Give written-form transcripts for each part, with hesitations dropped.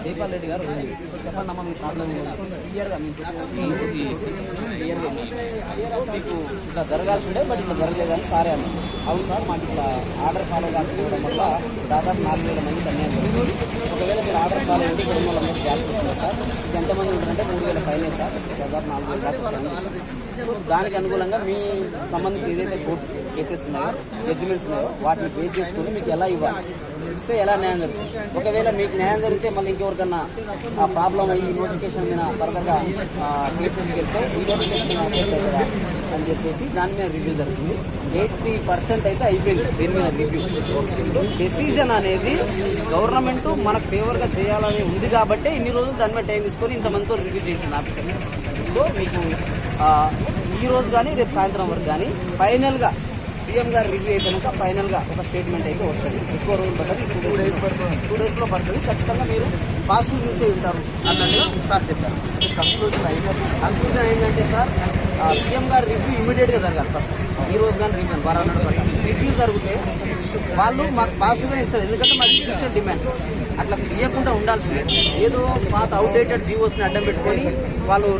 జైపాల్ రెడ్డి గారు చెప్పండి అమ్మ మీ ప్రాబ్లం క్లియర్గా క్లియర్గా మీకు ఇట్లా జరగాల్సి ఉండే బట్ ఇట్లా జరగలేదని సారే అన్న. అవును సార్ మాకు ఇట్లా ఆర్డర్ ఫాలో కాకపోవడం వల్ల దాదాపు 4,000 మందికి అన్యాయం జరుగుతుంది. ఒకవేళ మీరు ఆర్డర్ ఫాలో ఉంటే ఇక్కడ ఉన్న వాళ్ళందరూ జాబ్స్ వస్తుంది సార్. ఎంతమంది ఉంటారంటే 3,000 పైనే సార్, దాదాపు 4,000 దాకా వస్తుంది. దానికి అనుకూలంగా మీ సంబంధించి ఏదైతే కోర్టు కేసెస్ ఉన్నాయో జడ్జిమెంట్స్ ఉన్నాయో వాటిని బేస్ చేసుకుని మీకు ఎలా ఇవ్వాలి, ఇస్తే ఎలా న్యాయం జరుగుతుంది. ఒకవేళ మీకు న్యాయం జరిగితే మళ్ళీ ఇంకెవరికన్నా ఆ ప్రాబ్లం అయ్యి నోటిఫికేషన్ మీద ఫర్దర్గా కేసెస్కి వెళ్తే ఈ నోటిఫికేషన్ మీద అవుతుంది కదా అని చెప్పేసి దాని మీద రివ్యూ జరుగుతుంది. 80% అయితే అయిపోయింది దీని మీద రివ్యూ. సో డెసిజన్ అనేది గవర్నమెంట్ మనకు ఫేవర్గా చేయాలని ఉంది కాబట్టి ఇన్ని రోజులు దాని మీద టైం తీసుకొని ఇంతమందితో రివ్యూ చేసింది ఆఫీసర్. సో మీకు ఈ రోజు కానీ రేపు సాయంత్రం వరకు కానీ ఫైనల్గా సీఎం గారు రివ్యూ అయిపోయాక ఫైనల్గా ఒక స్టేట్మెంట్ అయితే వస్తుంది. ఎక్కువ రోజులు పడుతుంది, 2 డేస్లో పడుతుంది. ఖచ్చితంగా మీరు పాజిటివ్ న్యూసే ఉంటారు అన్నట్టుగా సార్ చెప్పారు. కంక్లూజన్ ఏంటంటే సార్ సీఎం గారు రివ్యూ ఇమీడియట్గా జరగాలి. ఫస్ట్ ఈ రోజు కానీ రివ్యూ జరిగితే వాళ్ళు మాకు పాజిటివ్గా ఇస్తారు. ఎందుకంటే మాకు స్పెషల్ డిమాండ్స్ అట్లా ఇవ్వకుండా ఉండాల్సిందే. ఏదో పాత అవుట్డేటెడ్ జీవోస్ని అడ్డం పెట్టుకొని వాళ్ళు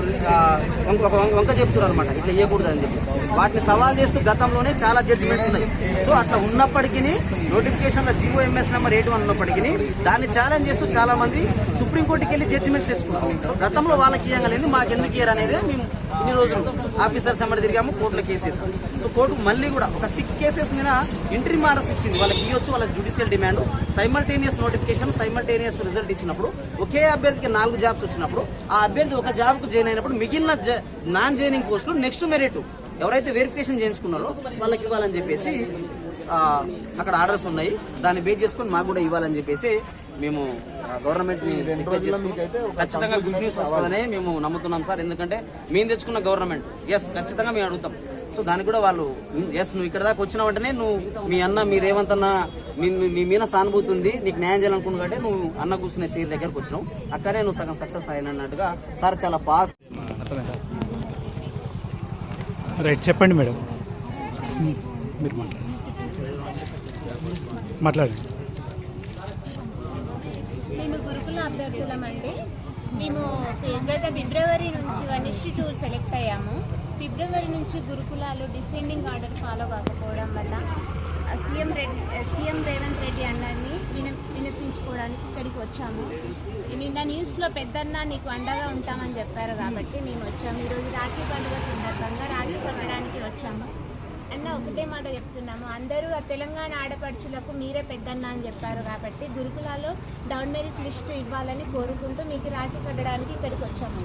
వంక చెప్తున్నారు అనమాట, ఇట్లా ఇవ్వకూడదు అని చెప్పేసి. వాటిని సవాల్ చేస్తూ గతంలోనే చాలా జడ్జిమెంట్స్ ఉన్నాయి. సో అట్లా ఉన్నప్పటికీ నోటిఫికేషన్లో జీవో ఎంఎస్ నెంబర్ 81 ఉన్నప్పటికీ దాన్ని ఛాలెంజ్ చేస్తూ చాలా మంది సుప్రీంకోర్టుకి వెళ్ళి జడ్జిమెంట్స్ తెచ్చుకున్నారు. గతంలో వాళ్ళకి ఇవ్వగలేదు, మాకు ఎందుకు ఇయ్యరు అనేది మేము ఇన్ని రోజులు ఆఫీసర్స్ ఎమ్మడి తిరిగాము, కోర్టులో కేసు వేసాము. సో కోర్టు మళ్ళీ కూడా ఒక 6 కేసెస్ మీద ఇంటరిమ్ ఆర్డర్స్ ఇచ్చింది. వాళ్ళకి ఇవ్వచ్చు, వాళ్ళకి judicial demand, simultaneous notification, simultaneous result ఇచ్చినప్పుడు ఒకే అభ్యర్థికి 4 జాబ్స్ వచ్చినప్పుడు ఆ అభ్యర్థి ఒక జాబ్కు జాయిన్ అయినప్పుడు మిగిలిన నాన్ జాయినింగ్ పోస్టులు నెక్స్ట్ మెరిట్ ఎవరైతే వెరిఫికేషన్ చేయించుకున్నారో వాళ్ళకి ఇవ్వాలని చెప్పేసి అక్కడ ఆర్డర్స్ ఉన్నాయి. దాన్ని బేస్ చేసుకొని మాకు కూడా ఇవ్వాలని చెప్పేసి మేము గవర్నమెంట్ని ఖచ్చితంగా గుడ్ న్యూస్ వస్తుందని మేము నమ్ముతున్నాం సార్. ఎందుకంటే మేము తెచ్చుకున్న గవర్నమెంట్ ఖచ్చితంగా మేము అడుగుతాం. సో దానికి కూడా వాళ్ళు నువ్వు ఇక్కడ దాకా వచ్చిన వెంటనే నువ్వు మీ అన్న మీ రేవంత్ అన్న నీ మీద సానుభూతి ఉంది, నీకు న్యాయం చేయాలనుకున్నావు అంటే నువ్వు అన్న కూర్చునే చైర్ దగ్గరకు వచ్చినావు, అక్కడే నువ్వు సగం సక్సెస్ అయినట్టుగా సార్ చాలా పాస్ట్. రైట్, చెప్పండి మేడం, మీరు మాట్లాడండి. మేము గురుకుల అభ్యర్థులమండి. మేము గత ఫిబ్రవరి నుంచి 1:2 సెలెక్ట్ అయ్యాము. ఫిబ్రవరి నుంచి గురుకులాలు డిసెండింగ్ ఆర్డర్ ఫాలో కాకపోవడం వల్ల సీఎం రేవంత్ రెడ్డి అన్నని వినిపించుకోవడానికి ఇక్కడికి వచ్చాము. నిన్న న్యూస్లో పెద్దన్న నీకు అండగా ఉంటామని చెప్పారు కాబట్టి మేము వచ్చాము. ఈరోజు రాఖీ పండుగ సందర్భంగా రాఖీ కట్టడానికి వచ్చాము. అన్న ఒకటే మాట చెప్తున్నాము, అందరూ ఆ తెలంగాణ ఆడపడుచులకు మీరే పెద్దన్న అని చెప్పారు కాబట్టి గురుకులాలో డౌన్ మెరిట్ లిస్టు ఇవ్వాలని కోరుకుంటూ మీకు రాఖీ కట్టడానికి ఇక్కడికి వచ్చాము.